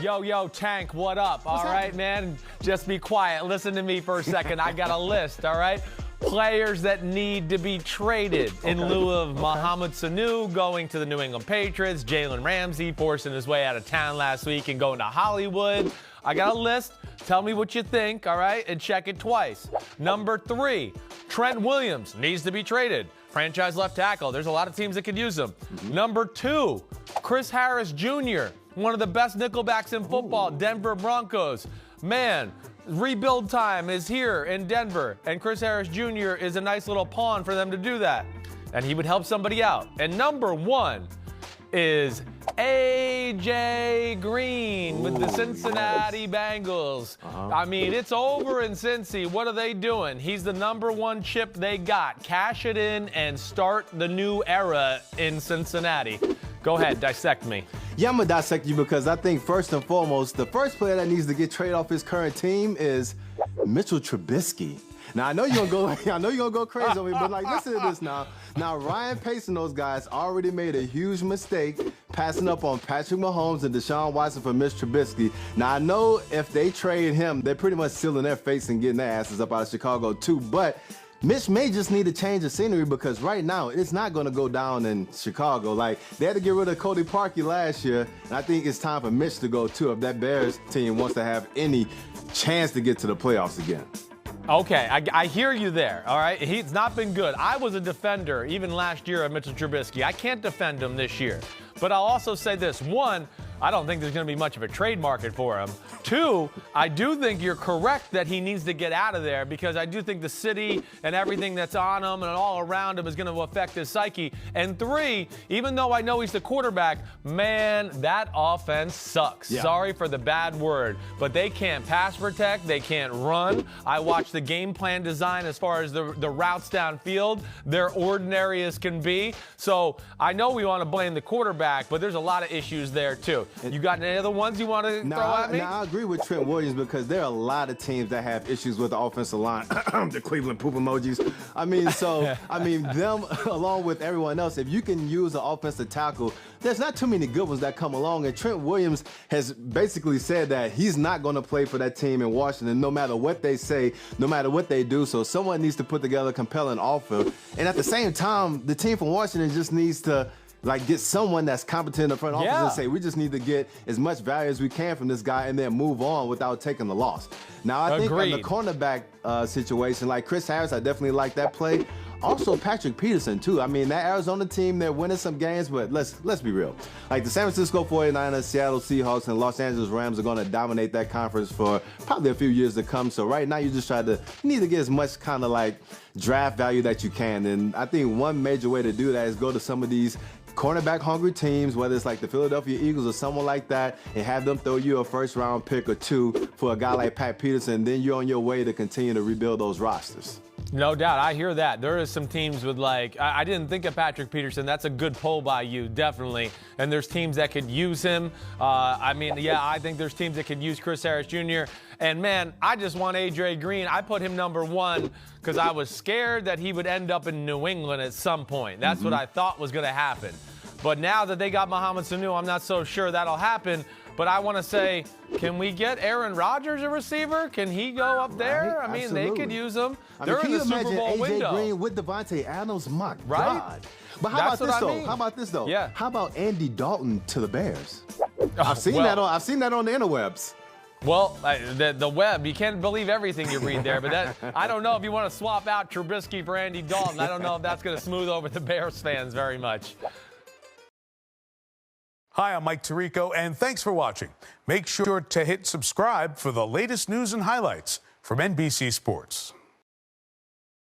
Yo, Tank, what up? All right, man? Just be quiet. Listen to me for a second. I got a list, all right? Players that need to be traded in lieu of Mohamed Sanu going to the New England Patriots, Jalen Ramsey forcing his way out of town last week and going to Hollywood. I got a list. Tell me what you think, all right? And check it twice. Number 3, Trent Williams needs to be traded. Franchise left tackle. There's a lot of teams that could use him. Number 2, Chris Harris Jr., one of the best nickelbacks in football, Denver Broncos. Man, rebuild time is here in Denver, and Chris Harris Jr. is a nice little pawn for them to do that. And he would help somebody out. And number 1 is A.J. Green with the Cincinnati Bengals. I mean, it's over in Cincy. What are they doing? He's the number 1 chip they got. Cash it in and start the new era in Cincinnati. Go ahead, dissect me. Yeah, I'm going to dissect you because I think first and foremost, the first player that needs to get traded off his current team is Mitchell Trubisky. Now, I know you're gonna go crazy on me, but like, listen to this now. Now, Ryan Pace and those guys already made a huge mistake passing up on Patrick Mahomes and Deshaun Watson for Mitch Trubisky. Now, I know if they trade him, they're pretty much sealing their face and getting their asses up out of Chicago too, but Mitch may just need a change of scenery because right now it's not going to go down in Chicago. Like, they had to get rid of Cody Parkey last year, and I think it's time for Mitch to go too if that Bears team wants to have any chance to get to the playoffs again. Okay, I hear you there, all right? He's not been good. I was a defender even last year of Mitchell Trubisky. I can't defend him this year. But I'll also say this. 1, I don't think there's going to be much of a trade market for him. 2, I do think you're correct that he needs to get out of there because I do think the city and everything that's on him and all around him is going to affect his psyche. And 3, even though I know he's the quarterback, man, that offense sucks. Yeah. Sorry for the bad word, but they can't pass protect. They can't run. I watched the game plan design as far as the routes downfield. They're ordinary as can be. So I know we want to blame the quarterback, but there's a lot of issues there too. You got any other ones you want to throw at me? I agree with Trent Williams because there are a lot of teams that have issues with the offensive line. The Cleveland poop emojis. Them along with everyone else, if you can use an offensive tackle, there's not too many good ones that come along. And Trent Williams has basically said that he's not going to play for that team in Washington no matter what they say, no matter what they do. So someone needs to put together a compelling offer. And at the same time, the team from Washington just needs to get someone that's competent in the front office and say, we just need to get as much value as we can from this guy and then move on without taking the loss. Now, I think in the cornerback situation, like Chris Harris, I definitely like that play. Also, Patrick Peterson, too. I mean, that Arizona team, they're winning some games, but let's be real. Like, the San Francisco 49ers, Seattle Seahawks, and Los Angeles Rams are going to dominate that conference for probably a few years to come. So right now, you need to get as much kind of like draft value that you can. And I think one major way to do that is go to some of these cornerback-hungry teams, whether it's like the Philadelphia Eagles or someone like that, and have them throw you a first-round pick or 2 for a guy like Pat Peterson, then you're on your way to continue to rebuild those rosters. No doubt. I hear that. There is some teams with I didn't think of Patrick Peterson. That's a good pull by you, definitely. And there's teams that could use him. I think there's teams that could use Chris Harris Jr. And, man, I just want A.J. Green. I put him number 1 because I was scared that he would end up in New England at some point. That's what I thought was going to happen. But now that they got Mohamed Sanu, I'm not so sure that'll happen. But I want to say, can we get Aaron Rodgers a receiver? Can he go up there? Right? I mean, they could use him. They're in the Super Bowl window. Green with Devontae Adams, my God. But how about this though? Yeah. How about Andy Dalton to the Bears? I've seen that on the interwebs. Well, the web, you can't believe everything you read there, but I don't know if you want to swap out Trubisky for Andy Dalton. I don't know if that's going to smooth over the Bears fans very much. Hi, I'm Mike Tirico, and thanks for watching. Make sure to hit subscribe for the latest news and highlights from NBC Sports.